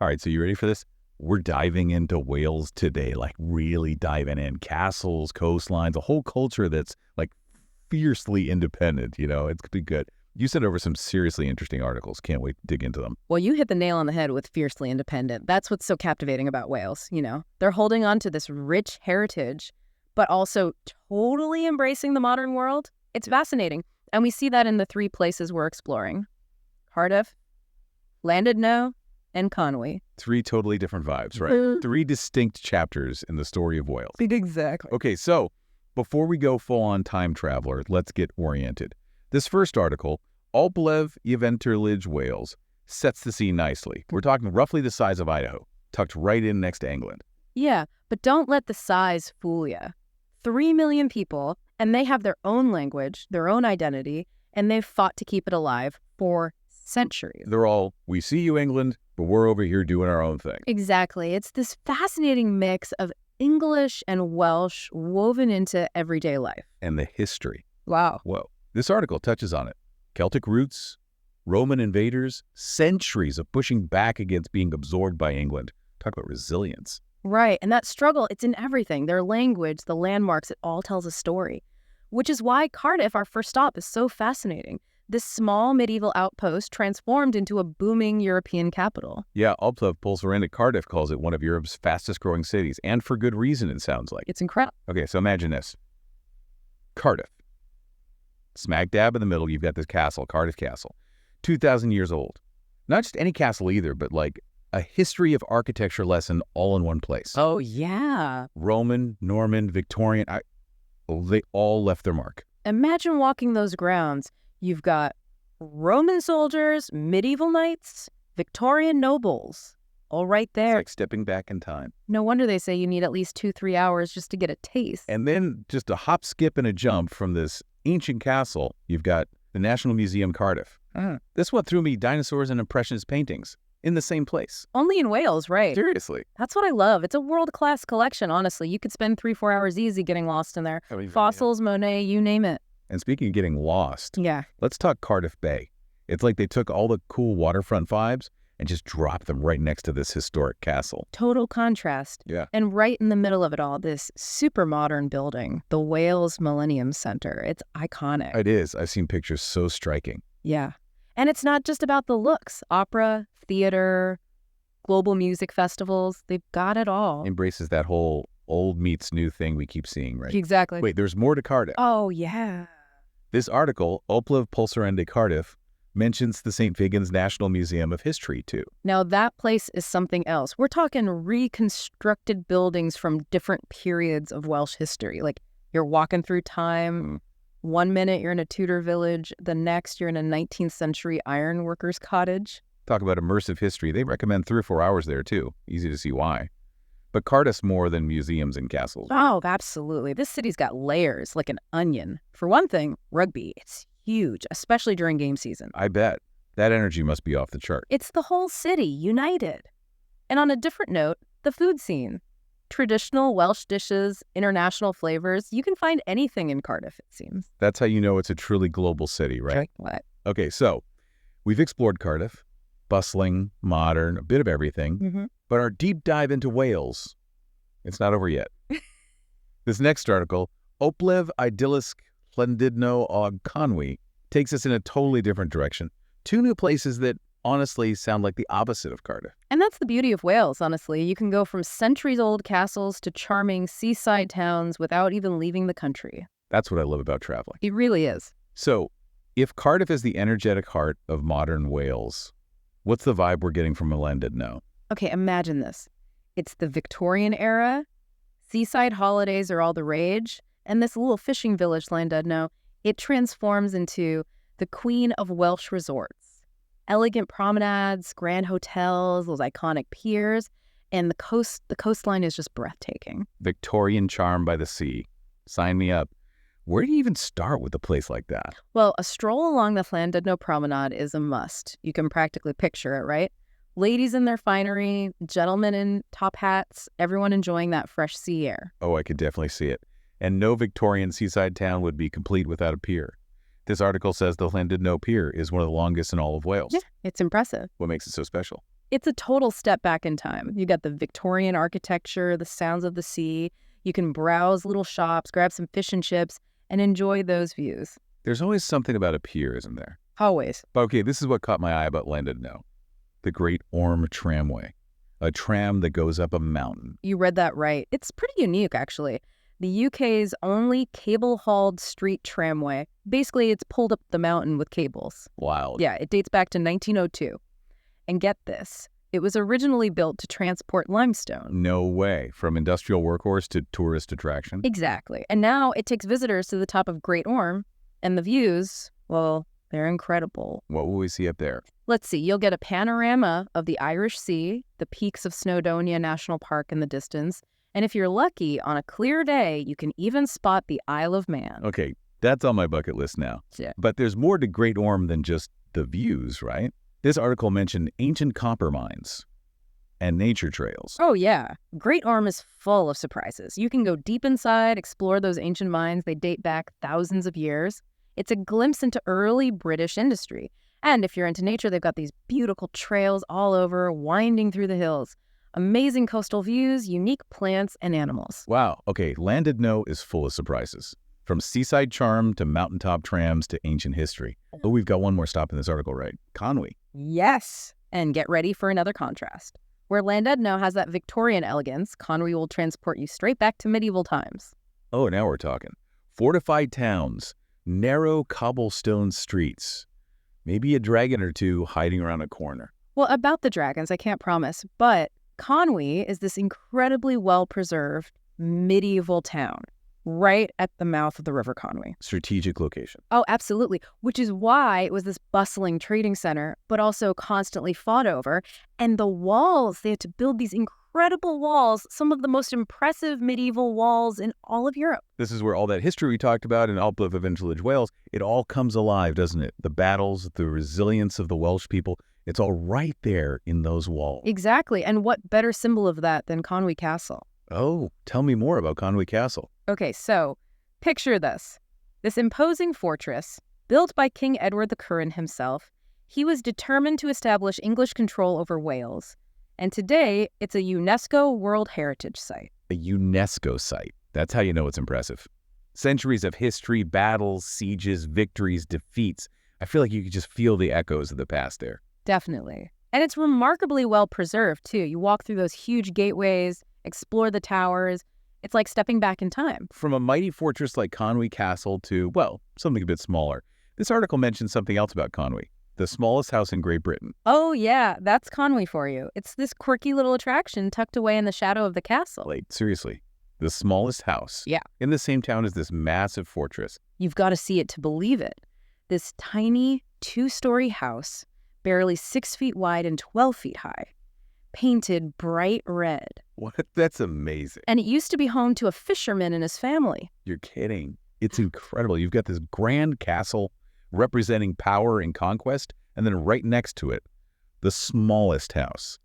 All right, so you ready for this? We're diving into Wales today, like really diving in. Castles, coastlines, a whole culture that's like fiercely independent. It's going to be good. You sent over some seriously interesting articles. Can't wait to dig into them. Well, you hit the nail on the head with fiercely independent. That's what's so captivating about Wales. They're holding on to this rich heritage, but also totally embracing the modern world. It's fascinating. And we see that in the 3 places we're exploring: Cardiff, Llandudno, and Conwy. 3 totally different vibes, right? 3 distinct chapters in the story of Wales. Exactly. Okay, so before we go full-on time traveler, let's get oriented. This first article, Oplev Eventerlige Wales, sets the scene nicely. We're talking roughly the size of Idaho, tucked right in next to England. Yeah, but don't let the size fool you. 3 million people, and they have their own language, their own identity, and they've fought to keep it alive for centuries. They're all, we see you, England, but we're over here doing our own thing. Exactly. It's this fascinating mix of English and Welsh woven into everyday life. And the history. Wow. Whoa. This article touches on it. Celtic roots, Roman invaders, centuries of pushing back against being absorbed by England. Talk about resilience. Right. And that struggle, it's in everything. Their language, the landmarks, it all tells a story. Which is why Cardiff, our first stop, is so fascinating. This small medieval outpost transformed into a booming European capital. Yeah, Oplev Pulsarend at Cardiff calls it one of Europe's fastest growing cities, and for good reason, it sounds like. It's incredible. Okay, so imagine this. Cardiff. Smack dab in the middle, you've got this castle, Cardiff Castle. 2,000 years old. Not just any castle either, but like a history of architecture lesson all in one place. Oh, yeah. Roman, Norman, Victorian, they all left their mark. Imagine walking those grounds. You've got Roman soldiers, medieval knights, Victorian nobles, all right there. It's like stepping back in time. No wonder they say you need at least 2-3 hours just to get a taste. And then just a hop, skip, and a jump from this ancient castle, you've got the National Museum Cardiff. This one threw me dinosaurs and impressionist paintings in the same place. Only in Wales, right? Seriously. That's what I love. It's a world-class collection, honestly. You could spend 3-4 hours easy getting lost in there. Fossils, Monet, you name it. And speaking of getting lost, yeah, let's talk Cardiff Bay. It's like they took all the cool waterfront vibes and just dropped them right next to this historic castle. Total contrast. Yeah. And right in the middle of it all, this super modern building, the Wales Millennium Centre. It's iconic. It is. I've seen pictures so striking. Yeah. And it's not just about the looks. Opera, theater, global music festivals, they've got it all. Embraces that whole old meets new thing we keep seeing, right? Exactly. Wait, there's more to Cardiff. Oh, yeah. This article, Oplev Pulsarend at Cardiff, mentions the St. Figgins National Museum of History, too. Now, that place is something else. We're talking reconstructed buildings from different periods of Welsh history. Like, you're walking through time. 1 minute, you're in a Tudor village. The next, you're in a 19th century ironworkers' cottage. Talk about immersive history. They recommend 3 or 4 hours there, too. Easy to see why. But Cardiff's more than museums and castles. Oh, absolutely. This city's got layers, like an onion. For one thing, rugby. It's huge, especially during game season. I bet. That energy must be off the chart. It's the whole city, united. And on a different note, the food scene. Traditional Welsh dishes, international flavors. You can find anything in Cardiff, it seems. That's how you know it's a truly global city, right? What? Okay, so we've explored Cardiff. Bustling, modern, a bit of everything. Mm-hmm. But our deep dive into Wales, it's not over yet. This next article, Oplev Idyllisk Llandudno and Conwy, takes us in a totally different direction. 2 new places that honestly sound like the opposite of Cardiff. And that's the beauty of Wales, honestly. You can go from centuries-old castles to charming seaside towns without even leaving the country. That's what I love about traveling. It really is. So, if Cardiff is the energetic heart of modern Wales, what's the vibe we're getting from Llandudno? Okay, imagine this. It's the Victorian era. Seaside holidays are all the rage. And this little fishing village, Llandudno, it transforms into the queen of Welsh resorts. Elegant promenades, grand hotels, those iconic piers, and the coastline is just breathtaking. Victorian charm by the sea. Sign me up. Where do you even start with a place like that? Well, a stroll along the Llandudno promenade is a must. You can practically picture it, right? Ladies in their finery, gentlemen in top hats, everyone enjoying that fresh sea air. Oh, I could definitely see it. And no Victorian seaside town would be complete without a pier. This article says the Llandudno Pier is one of the longest in all of Wales. Yeah, it's impressive. What makes it so special? It's a total step back in time. You got the Victorian architecture, the sounds of the sea. You can browse little shops, grab some fish and chips, and enjoy those views. There's always something about a pier, isn't there? Always. But okay, this is what caught my eye about Llandudno. The Great Orme Tramway. A tram that goes up a mountain. You read that right. It's pretty unique, actually. The UK's only cable-hauled street tramway. Basically, it's pulled up the mountain with cables. Wild. Yeah, it dates back to 1902. And get this, it was originally built to transport limestone. No way. From industrial workhorse to tourist attraction. Exactly. And now it takes visitors to the top of Great Orme, and the views, well, they're incredible. What will we see up there? Let's see, you'll get a panorama of the Irish Sea, the peaks of Snowdonia National Park in the distance, and if you're lucky, on a clear day, you can even spot the Isle of Man. Okay, that's on my bucket list now. Yeah. But there's more to Great Orme than just the views, right? This article mentioned ancient copper mines and nature trails. Oh, yeah. Great Orme is full of surprises. You can go deep inside, explore those ancient mines. They date back thousands of years. It's a glimpse into early British industry. And if you're into nature, they've got these beautiful trails all over, winding through the hills. Amazing coastal views, unique plants, and animals. Wow. Okay, Llandudno is full of surprises. From seaside charm to mountaintop trams to ancient history. Oh, we've got one more stop in this article, right? Conwy. Yes. And get ready for another contrast. Where Llandudno has that Victorian elegance, Conwy will transport you straight back to medieval times. Oh, now we're talking. Fortified towns, narrow cobblestone streets, maybe a dragon or two hiding around a corner. Well, about the dragons, I can't promise, but Conwy is this incredibly well-preserved medieval town right at the mouth of the River Conwy. Strategic location. Oh, absolutely. Which is why it was this bustling trading center, but also constantly fought over. And the walls, they had to build these incredible walls, some of the most impressive medieval walls in all of Europe. This is where all that history we talked about in Obliv of Village Wales, it all comes alive, doesn't it? The battles, the resilience of the Welsh people, it's all right there in those walls. Exactly. And what better symbol of that than Conwy Castle? Oh, tell me more about Conwy Castle. Okay, so picture this. This imposing fortress, built by King Edward the Curran himself, he was determined to establish English control over Wales. And today, it's a UNESCO World Heritage Site. A UNESCO site. That's how you know it's impressive. Centuries of history, battles, sieges, victories, defeats. I feel like you could just feel the echoes of the past there. Definitely. And it's remarkably well preserved, too. You walk through those huge gateways, explore the towers. It's like stepping back in time. From a mighty fortress like Conwy Castle to, well, something a bit smaller. This article mentions something else about Conwy, the smallest house in Great Britain. Oh, yeah, that's Conwy for you. It's this quirky little attraction tucked away in the shadow of the castle. Like, seriously, the smallest house. Yeah. In the same town as this massive fortress. You've got to see it to believe it. This tiny 2-story house, barely 6 feet wide and 12 feet high, painted bright red. What? That's amazing. And it used to be home to a fisherman and his family. You're kidding. It's incredible. You've got this grand castle representing power and conquest, and then right next to it, the smallest house,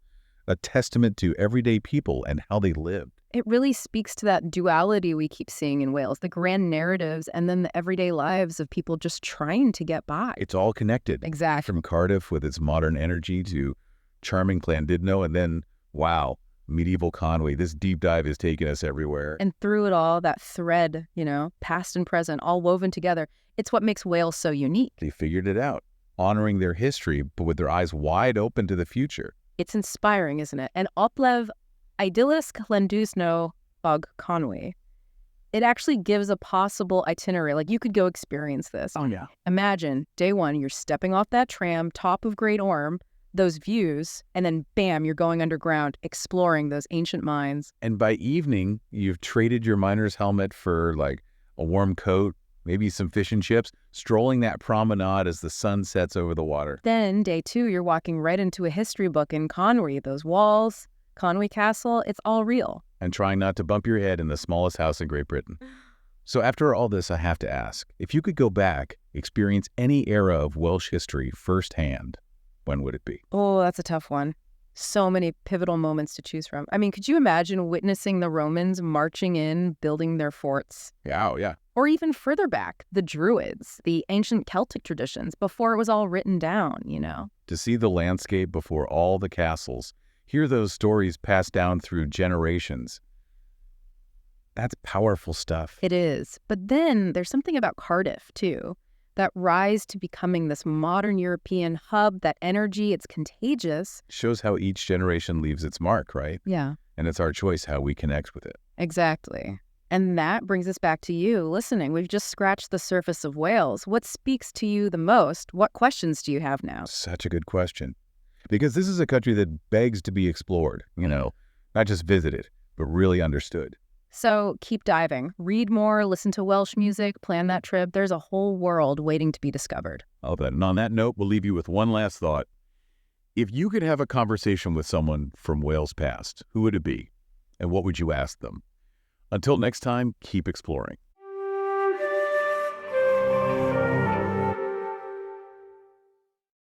a testament to everyday people and how they lived. It really speaks to that duality we keep seeing in Wales, the grand narratives and then the everyday lives of people just trying to get by. It's all connected. Exactly. From Cardiff with its modern energy to charming Llandudno, and then, wow, medieval Conwy. This deep dive is taking us everywhere. And through it all, that thread, past and present, all woven together, it's what makes Wales so unique. They figured it out, honoring their history, but with their eyes wide open to the future. It's inspiring, isn't it? And Oplev Idyllisk Llandudno and Conwy, it actually gives a possible itinerary. Like, you could go experience this. Oh, yeah. Imagine, day one, you're stepping off that tram, top of Great Orme, those views, and then bam, you're going underground, exploring those ancient mines. And by evening, you've traded your miner's helmet for like a warm coat, maybe some fish and chips, strolling that promenade as the sun sets over the water. Then day two, you're walking right into a history book in Conwy. Those walls, Conwy Castle, it's all real. And trying not to bump your head in the smallest house in Great Britain. So after all this, I have to ask, if you could go back, experience any era of Welsh history firsthand, when would it be? Oh, that's a tough one. So many pivotal moments to choose from. I mean, could you imagine witnessing the Romans marching in, building their forts? Yeah, oh, yeah. Or even further back, the Druids, the ancient Celtic traditions, before it was all written down, To see the landscape before all the castles, hear those stories passed down through generations. That's powerful stuff. It is. But then there's something about Cardiff, too. That rise to becoming this modern European hub, that energy, it's contagious. Shows how each generation leaves its mark, right? Yeah. And it's our choice how we connect with it. Exactly. And that brings us back to you listening. We've just scratched the surface of Wales. What speaks to you the most? What questions do you have now? Such a good question. Because this is a country that begs to be explored, not just visited, but really understood. So keep diving. Read more, listen to Welsh music, plan that trip. There's a whole world waiting to be discovered. I love that. And on that note, we'll leave you with one last thought. If you could have a conversation with someone from Wales past, who would it be? And what would you ask them? Until next time, keep exploring.